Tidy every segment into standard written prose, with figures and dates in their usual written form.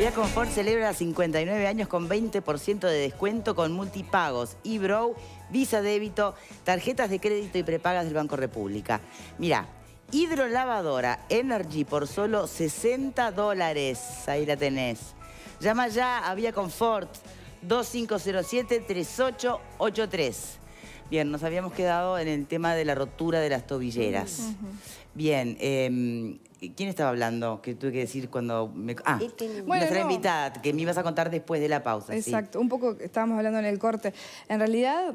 Vía Confort celebra 59 años con 20% de descuento con multipagos, eBrow, Visa Débito, tarjetas de crédito y prepagas del Banco República. Mira, hidrolavadora Energy por solo $60. Ahí la tenés. Llama ya a Vía Confort 2507-3883. Bien, nos habíamos quedado en el tema de la rotura de las tobilleras. Bien, ¿quién estaba hablando? Que tuve que decir cuando me... Ah, nuestra invitada, que me ibas a contar después de la pausa. Exacto, sí. Un poco estábamos hablando en el corte. En realidad,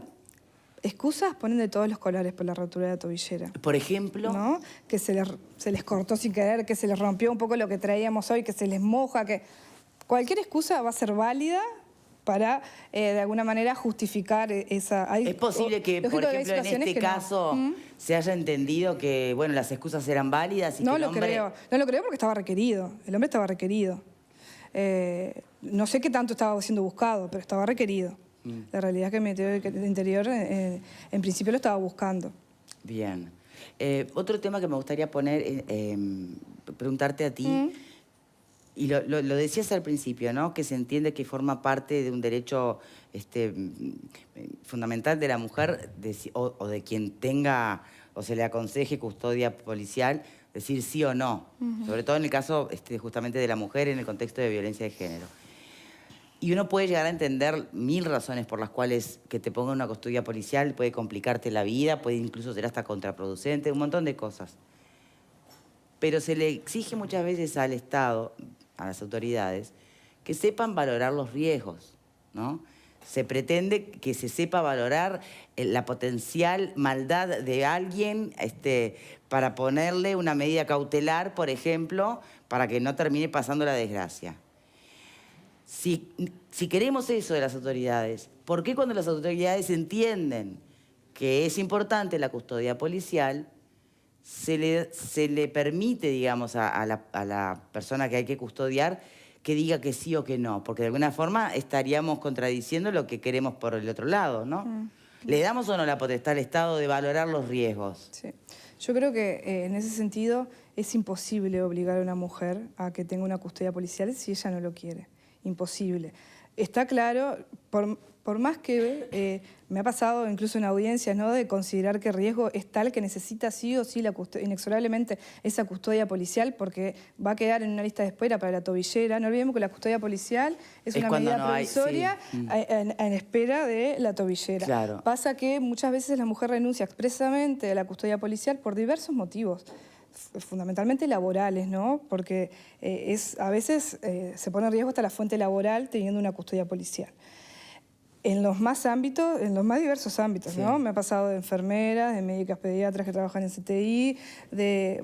excusas ponen de todos los colores por la rotura de la tobillera. Por ejemplo... ¿No? Que se les cortó sin querer, que se les rompió un poco lo que traíamos hoy, que se les moja, que... Cualquier excusa va a ser válida para, de alguna manera, justificar esa... Es posible que, por ejemplo, en este caso se haya entendido que, bueno, las excusas eran válidas y no que el lo hombre... creo. No lo creo porque estaba requerido. El hombre estaba requerido. No sé qué tanto estaba siendo buscado, pero estaba requerido. La realidad es que el Ministerio de Interior, en principio, lo estaba buscando. Bien. Otro tema que me gustaría poner, preguntarte a ti... Y lo decías al principio, ¿no? Que se entiende que forma parte de un derecho fundamental de la mujer o de quien tenga o se le aconseje custodia policial, decir sí o no. Sobre todo en el caso justamente de la mujer en el contexto de violencia de género. Y uno puede llegar a entender 1000 razones por las cuales que te ponga una custodia policial puede complicarte la vida, puede incluso ser hasta contraproducente, un montón de cosas. Pero se le exige muchas veces al Estado, a las autoridades, que sepan valorar los riesgos, ¿no? Se pretende que se sepa valorar la potencial maldad de alguien para ponerle una medida cautelar, por ejemplo, para que no termine pasando la desgracia. Si queremos eso de las autoridades, ¿por qué cuando las autoridades entienden que es importante la custodia policial, se le permite, digamos, a la persona que hay que custodiar que diga que sí o que no? Porque de alguna forma estaríamos contradiciendo lo que queremos por el otro lado, ¿no? ¿Le damos o no la potestad al Estado de valorar los riesgos? Sí. Yo creo que en ese sentido es imposible obligar a una mujer a que tenga una custodia policial si ella no lo quiere. Imposible. Está claro, por más que me ha pasado incluso en audiencias, ¿no?, de considerar que el riesgo es tal que necesita sí o sí inexorablemente esa custodia policial porque va a quedar en una lista de espera para la tobillera. No olvidemos que la custodia policial es una medida provisoria en espera de la tobillera. Claro. Pasa que muchas veces la mujer renuncia expresamente a la custodia policial por diversos motivos, fundamentalmente laborales, ¿no? Porque a veces se pone en riesgo hasta la fuente laboral teniendo una custodia policial. En los más diversos ámbitos, ¿no? Me ha pasado de enfermeras, de médicas pediatras que trabajan en CTI,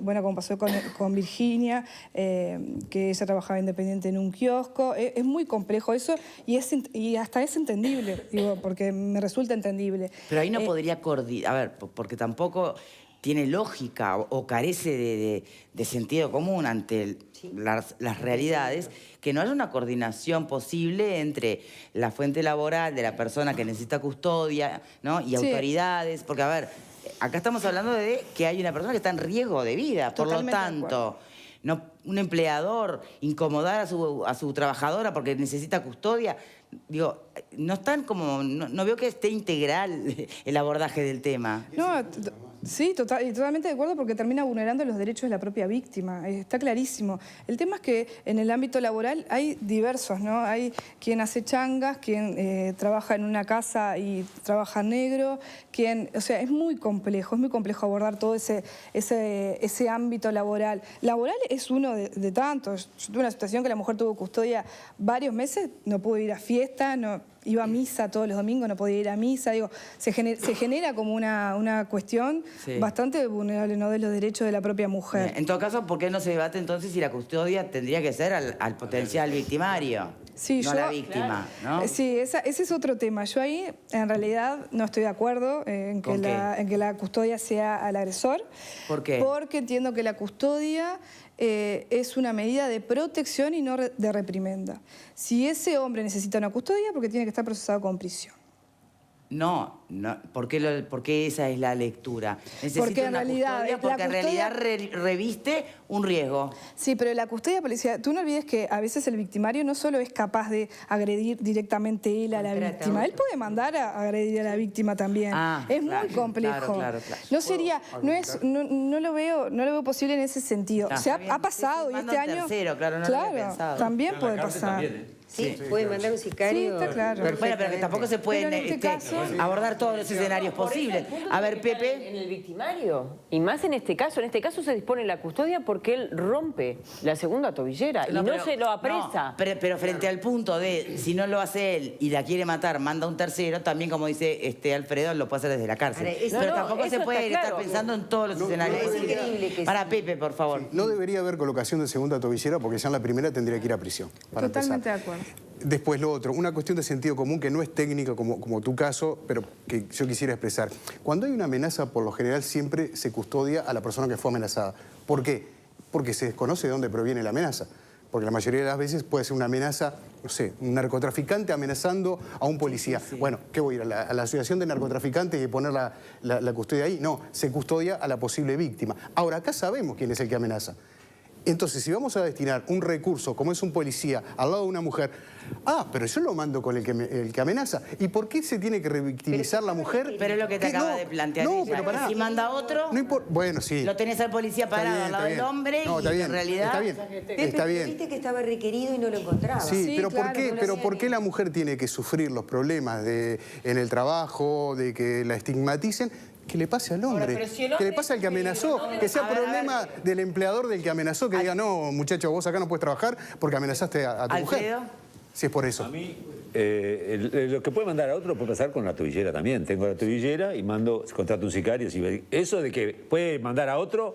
como pasó con Virginia, que ella trabajaba independiente en un kiosco. Es muy complejo eso y hasta es entendible, digo, porque me resulta entendible. Pero ahí no podría coordinar, a ver, porque tampoco tiene lógica o carece de sentido común ante las realidades, que no haya una coordinación posible entre la fuente laboral de la persona que necesita custodia, ¿no?, y autoridades. Porque, a ver, acá estamos hablando de que hay una persona que está en riesgo de vida. Totalmente. Por lo tanto, no, un empleador incomodar a su trabajadora porque necesita custodia. Digo, no están como... No veo que esté integral el abordaje del tema. No, sí, totalmente de acuerdo, porque termina vulnerando los derechos de la propia víctima. Está clarísimo. El tema es que en el ámbito laboral hay diversos, ¿no? Hay quien hace changas, quien trabaja en una casa y trabaja negro, o sea, es muy complejo abordar todo ese ámbito laboral. Laboral es uno de tantos. Yo tuve una situación que la mujer tuvo custodia varios meses, no pudo ir a fiesta, iba a misa todos los domingos, no podía ir a misa. Digo, se genera como una cuestión bastante vulnerable, ¿no?, de los derechos de la propia mujer. En todo caso, ¿por qué no se debate entonces si la custodia tendría que ser al potencial victimario? Sí, no a la víctima, ¿no? Sí, ese es otro tema. Yo ahí, en realidad, no estoy de acuerdo en que la custodia sea al agresor. ¿Por qué? Porque entiendo que la custodia es una medida de protección y no de reprimenda. Si ese hombre necesita una custodia, porque tiene que estar procesado con prisión. No, ¿por qué esa es la lectura? Porque en realidad, porque en realidad reviste un riesgo. Sí, pero la custodia policial, tú no olvides que a veces el victimario no solo es capaz de agredir directamente él a la víctima, él puede mandar a agredir a la víctima también. Es muy complejo. Claro. No sería, no lo veo posible en ese sentido. O sea, ha pasado y este año. Tercero, claro, no lo había pensado. También puede pasar. También, Sí, puede mandar un sicario. Sí, está claro. Bueno, pero que tampoco se pueden abordar todos los escenarios posibles. A ver, Pepe. En el victimario. Y más en este caso se dispone la custodia porque él rompe la segunda tobillera y no se lo apresa. Pero frente al punto de, si no lo hace él y la quiere matar, manda un tercero, también como dice Alfredo, lo puede hacer desde la cárcel. Pero tampoco se puede estar pensando en todos los escenarios posibles. Para Pepe, por favor. Sí, no debería haber colocación de segunda tobillera porque ya en la primera tendría que ir a prisión. Totalmente de acuerdo. Después lo otro, una cuestión de sentido común que no es técnica como tu caso, pero que yo quisiera expresar. Cuando hay una amenaza, por lo general siempre se custodia a la persona que fue amenazada. ¿Por qué? Porque se desconoce de dónde proviene la amenaza. Porque la mayoría de las veces puede ser una amenaza, no sé, un narcotraficante amenazando a un policía. Sí. Bueno, ¿qué voy a ir a la asociación de narcotraficantes y poner la custodia ahí? No, se custodia a la posible víctima. Ahora, acá sabemos quién es el que amenaza. Entonces, si vamos a destinar un recurso, como es un policía, al lado de una mujer, pero yo lo mando con el que amenaza. ¿Y por qué se tiene que revictimizar la mujer? Pero es lo que te acaba de plantear ella. Pero pará. Si manda otro, no importa. Bueno, sí. Lo tenés al policía parado al lado del hombre y en realidad... Está bien. Viste que estaba requerido y no lo encontraba. Sí, pero claro, ¿por qué la mujer tiene que sufrir los problemas en el trabajo, de que la estigmaticen? Que le pase al hombre, que le pase al que amenazó, que sea problema del empleador del que amenazó, que diga, no, muchacho, vos acá no puedes trabajar porque amenazaste a tu mujer. Si es por eso. A mí, lo que puede mandar a otro puede pasar con la tobillera también. Tengo la tobillera y contrato un sicario. Eso de que puede mandar a otro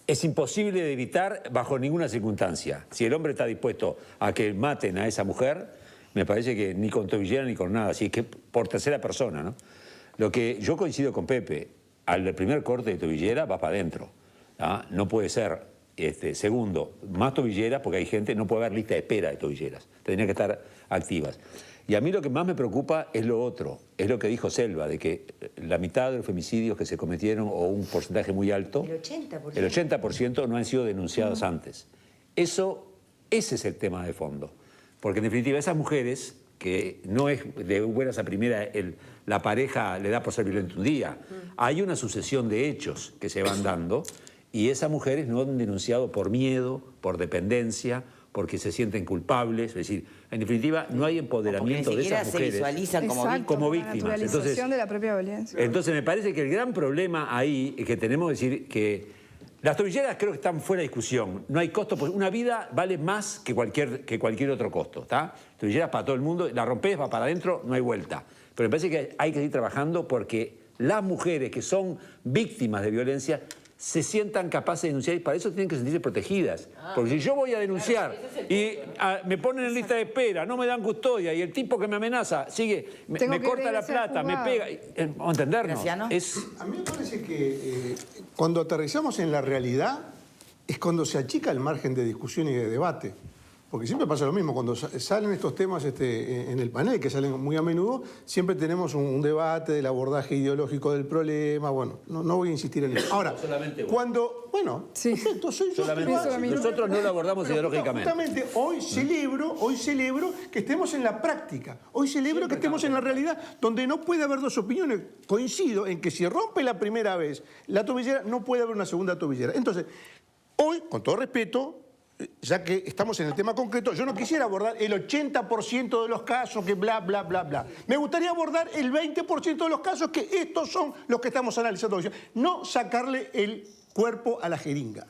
es imposible de evitar bajo ninguna circunstancia. Si el hombre está dispuesto a que maten a esa mujer, me parece que ni con tobillera ni con nada, así que por tercera persona, ¿no? Lo que yo coincido con Pepe, al primer corte de tobillera va para adentro. No puede ser, segundo, más tobilleras porque hay gente, no puede haber lista de espera de tobilleras, tendrían que estar activas. Y a mí lo que más me preocupa es lo otro, es lo que dijo Selva, de que la mitad de los femicidios que se cometieron, o un porcentaje muy alto, el 80% no han sido denunciados antes. Ese es el tema de fondo, porque en definitiva esas mujeres, que no es de buenas a primera, la pareja le da por ser violento un día. Hay una sucesión de hechos que se van dando y esas mujeres no han denunciado por miedo, por dependencia, porque se sienten culpables. Es decir, en definitiva, no hay empoderamiento de esas mujeres. Se visualizan como víctimas. La naturalización de la propia violencia. Entonces me parece que el gran problema ahí es que tenemos que decir que las tobilleras creo que están fuera de discusión. No hay costo, pues una vida vale más que cualquier otro costo, ¿está? Tobilleras para todo el mundo, la rompes, va para adentro, no hay vuelta. Pero me parece que hay que seguir trabajando porque las mujeres que son víctimas de violencia se sientan capaces de denunciar y para eso tienen que sentirse protegidas. Porque si yo voy a denunciar y me ponen en lista de espera, no me dan custodia y el tipo que me amenaza sigue, me corta la plata, me pega... Vamos a entendernos. A mí me parece que cuando aterrizamos en la realidad es cuando se achica el margen de discusión y de debate. Porque siempre pasa lo mismo, cuando salen estos temas en el panel, que salen muy a menudo, siempre tenemos un debate del abordaje ideológico del problema. Bueno, no voy a insistir en eso. Ahora, cuando... Bueno, sí. Perfecto, soy yo. Nosotros no lo abordamos ideológicamente. Justamente hoy celebro que estemos en la práctica. Hoy celebro que estemos en la realidad, donde no puede haber dos opiniones. Coincido en que si rompe la primera vez la tobillera, no puede haber una segunda tobillera. Entonces, hoy, con todo respeto, ya que estamos en el tema concreto, yo no quisiera abordar el 80% de los casos que bla, bla, bla, bla. Me gustaría abordar el 20% de los casos que estos son los que estamos analizando hoy. No sacarle el cuerpo a la jeringa.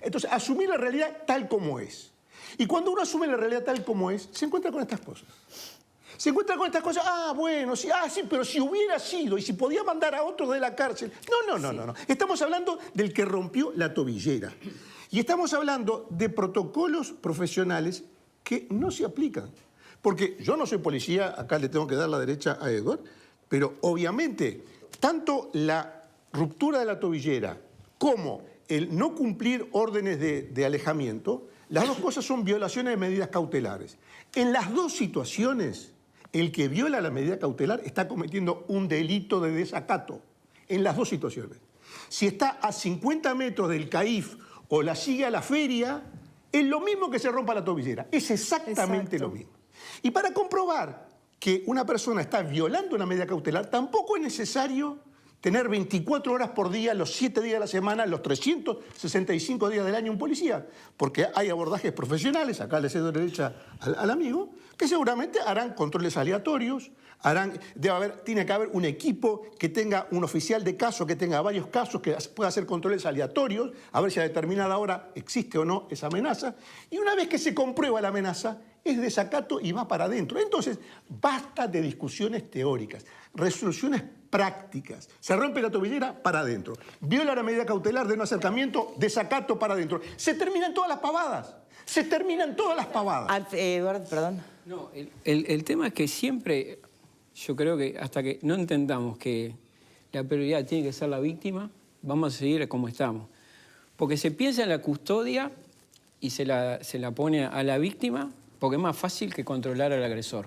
Entonces, asumir la realidad tal como es. Y cuando uno asume la realidad tal como es, se encuentra con estas cosas. Se encuentra con estas cosas, bueno, sí, pero si hubiera sido y si podía mandar a otro de la cárcel. No. Estamos hablando del que rompió la tobillera. Y estamos hablando de protocolos profesionales que no se aplican. Porque yo no soy policía, acá le tengo que dar la derecha a Edward, pero obviamente tanto la ruptura de la tobillera como el no cumplir órdenes de alejamiento, las dos cosas son violaciones de medidas cautelares. En las dos situaciones El que viola la medida cautelar está cometiendo un delito de desacato en las dos situaciones. Si está a 50 metros del CAIF o la sigue a la feria, es lo mismo que se rompa la tobillera. Es exactamente lo mismo. Y para comprobar que una persona está violando una medida cautelar, tampoco es necesario tener 24 horas por día, los 7 días de la semana, los 365 días del año un policía. Porque hay abordajes profesionales, acá le cedo derecha al amigo, que seguramente harán controles aleatorios, tiene que haber un equipo que tenga un oficial de caso, que tenga varios casos, que pueda hacer controles aleatorios, a ver si a determinada hora existe o no esa amenaza. Y una vez que se comprueba la amenaza, es desacato y va para adentro. Entonces, basta de discusiones teóricas, resoluciones prácticas. Se rompe la tobillera, para adentro. Viola la medida cautelar de un acercamiento, desacato, para adentro. Se terminan todas las pavadas. Se terminan todas las pavadas. Eduardo, perdón. No, el tema es que siempre, yo creo que hasta que no entendamos que la prioridad tiene que ser la víctima, vamos a seguir como estamos. Porque se piensa en la custodia y se la pone a la víctima porque es más fácil que controlar al agresor.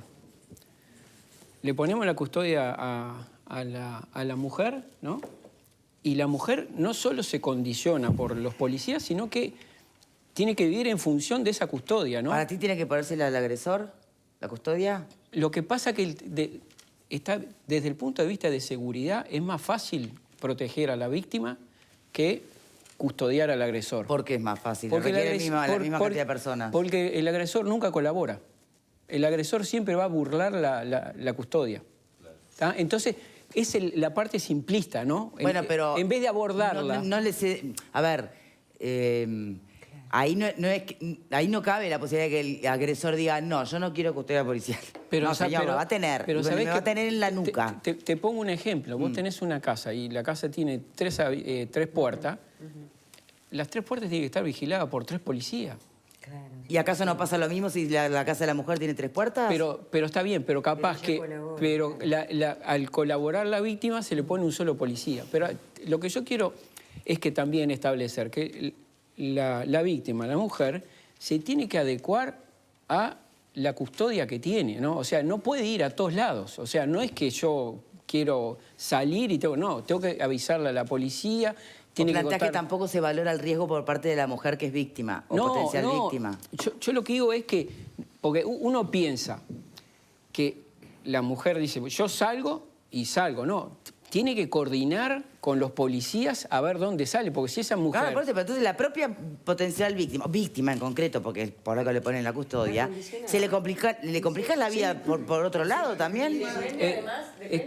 Le ponemos la custodia a la mujer, ¿no? Y la mujer no solo se condiciona por los policías, sino que tiene que vivir en función de esa custodia, ¿no? ¿Para ti tiene que ponérsela al agresor, la custodia? Lo que pasa que desde el punto de vista de seguridad es más fácil proteger a la víctima que custodiar al agresor. ¿Por qué es más fácil? Porque requiere la misma cantidad de personas. Porque el agresor nunca colabora. El agresor siempre va a burlar la custodia. ¿Tá? Entonces, es la parte simplista, ¿no? Bueno, pero en vez de abordarla... A ver, ahí no cabe la posibilidad de que el agresor diga, no, yo no quiero custodia policial. Pero, no, señor, lo va a tener. Pero me va a tener en la nuca. Te pongo un ejemplo. Vos tenés una casa y la casa tiene tres puertas. Las 3 puertas tienen que estar vigiladas por 3 policías. Claro. ¿Y acaso no pasa lo mismo si la casa de la mujer tiene 3 puertas? Pero está bien, pero capaz que... Pero al colaborar la víctima se le pone un solo policía. Pero lo que yo quiero es que también establecer que la víctima, la mujer, se tiene que adecuar a la custodia que tiene, ¿no? O sea, no puede ir a todos lados. O sea, no es que yo quiero salir y tengo que avisarle a la policía... Planteás que tampoco se valora el riesgo por parte de la mujer que es víctima o potencial víctima. Yo lo que digo es que, porque uno piensa que la mujer dice, yo salgo y salgo, no. Tiene que coordinar con los policías a ver dónde sale, porque si esa mujer... Claro, pero entonces la propia potencial víctima en concreto, porque por algo le ponen la custodia, le complica la vida por otro lado también. Es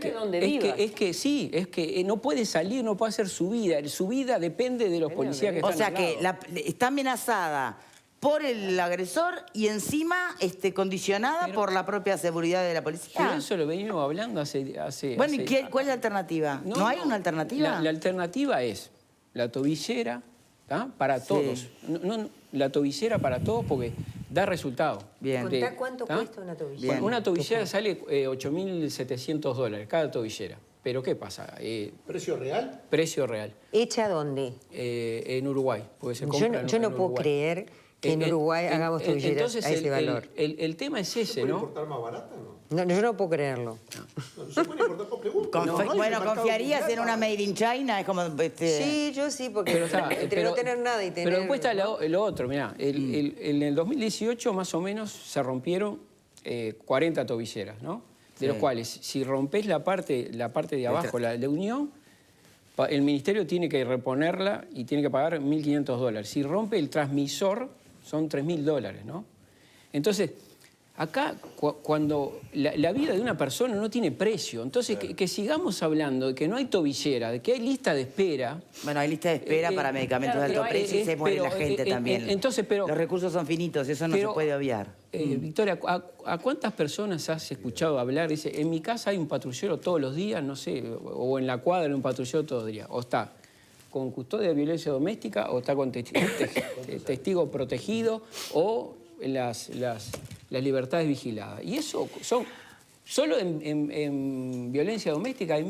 que no puede salir, no puede hacer su vida. Su vida depende de los policías que están O sea al que lado. está amenazada por el agresor y encima condicionada por la propia seguridad de la policía. Pero eso lo venimos hablando hace bueno, ¿y cuál es la alternativa? ¿No hay una alternativa? La alternativa es la tobillera, ¿tá? Para todos. No, la tobillera para todos porque da resultado. Bien. ¿Contá cuánto cuesta una tobillera? Una tobillera sale $8.700 cada tobillera. Pero ¿qué pasa? ¿Precio real? Precio real. ¿Hecha dónde? En Uruguay. Porque se compra yo no puedo creer que en Uruguay hagamos tobilleras a ese valor. El tema es ese, ¿Se puede ¿no? importar más barata o no? No, yo no puedo creerlo. No se puede importar por pregunta. Bueno, ¿confiarías en una Made in China? Es como... Sí, yo sí, porque entre no tener nada y tener... Pero después está lo otro, mirá. En el 2018 más o menos se rompieron 40 tobilleras, ¿no? De los cuales, si rompés la parte de abajo, la de unión, el ministerio tiene que reponerla y tiene que pagar $1.500. Si rompe el transmisor, son $3.000, ¿no? Entonces, acá, cuando la vida de una persona no tiene precio, entonces que sigamos hablando de que no hay tobillera, de que hay lista de espera... Bueno, hay lista de espera para medicamentos de alto precio y se muere la gente también. Entonces, pero... Los recursos son finitos, eso no se puede obviar. Victoria, ¿a cuántas personas has escuchado hablar? Dice, en mi casa hay un patrullero todos los días, no sé, o en la cuadra hay un patrullero todos los días. O está con custodia de violencia doméstica, o está con testigo protegido, o las libertades vigiladas. Y eso son... Solo en violencia doméstica hay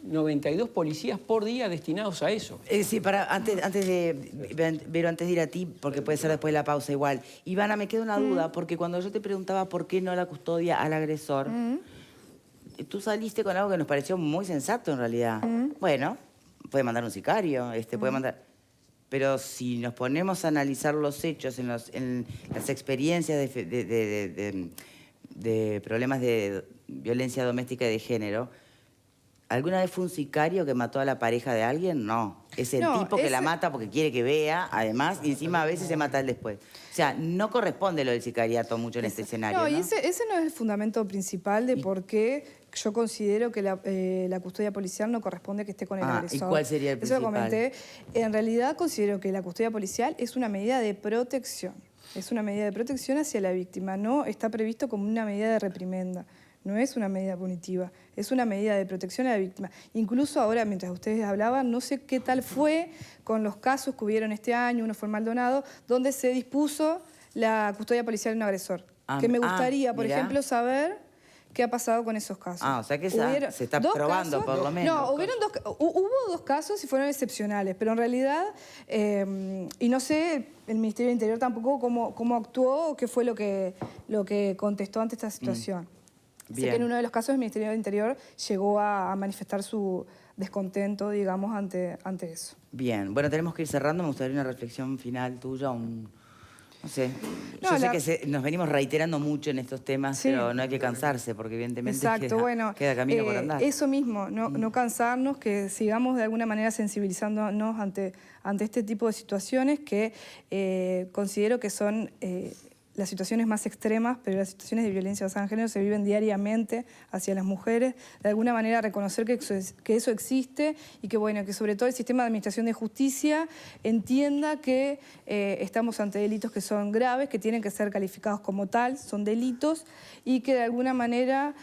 92 policías por día destinados a eso. Sí, antes de ir a ti, porque puede ser después de la pausa igual. Ivana, me queda una duda, porque cuando yo te preguntaba por qué no la custodia al agresor, tú saliste con algo que nos pareció muy sensato en realidad. Bueno, puede mandar un sicario, puede mandar... Pero si nos ponemos a analizar los hechos en las experiencias de problemas de violencia doméstica y de género, ¿alguna vez fue un sicario que mató a la pareja de alguien? No. Es el tipo que la mata porque quiere que vea, además, y encima a veces se mata él después. O sea, no corresponde lo del sicariato mucho en este escenario, ¿no? Y ese no es el fundamento principal de por qué yo considero que la custodia policial no corresponde que esté con el agresor. ¿Y cuál sería el principal? Eso lo comenté. En realidad considero que la custodia policial es una medida de protección. Es una medida de protección hacia la víctima. No está previsto como una medida de reprimenda. No es una medida punitiva, es una medida de protección a la víctima. Incluso ahora, mientras ustedes hablaban, no sé qué tal fue con los casos que hubieron este año, uno fue en Maldonado, donde se dispuso la custodia policial de un agresor. Que me gustaría, por ejemplo, saber qué ha pasado con esos casos. O sea que se está probando por lo menos. No, hubo dos casos y fueron excepcionales, pero en realidad, y no sé, el Ministerio del Interior tampoco cómo actuó o qué fue lo que contestó ante esta situación. Sé que en uno de los casos el Ministerio del Interior llegó a manifestar su descontento, digamos, ante eso. Bien, bueno, tenemos que ir cerrando. Me gustaría una reflexión final tuya, no sé. Yo sé que nos venimos reiterando mucho en estos temas, pero no hay que cansarse, porque evidentemente queda camino por andar. Eso mismo, no cansarnos, que sigamos de alguna manera sensibilizándonos ante este tipo de situaciones que considero que son... las situaciones más extremas, pero las situaciones de violencia basada en género se viven diariamente hacia las mujeres. De alguna manera reconocer que eso existe y que, bueno, que sobre todo el sistema de administración de justicia entienda que estamos ante delitos que son graves, que tienen que ser calificados como tal, son delitos, y que de alguna manera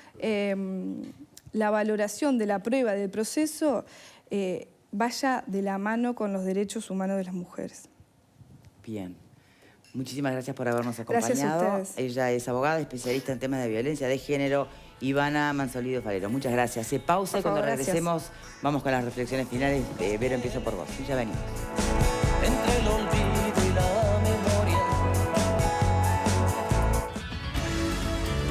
la valoración de la prueba del proceso vaya de la mano con los derechos humanos de las mujeres. Bien. Muchísimas gracias por habernos acompañado. Gracias a ustedes. Ella es abogada, especialista en temas de violencia de género, Ivana Mansolido Falero. Muchas gracias. Se pausa y cuando regresemos vamos con las reflexiones finales. Vero, empiezo por vos. Ya venimos. Entre el olvido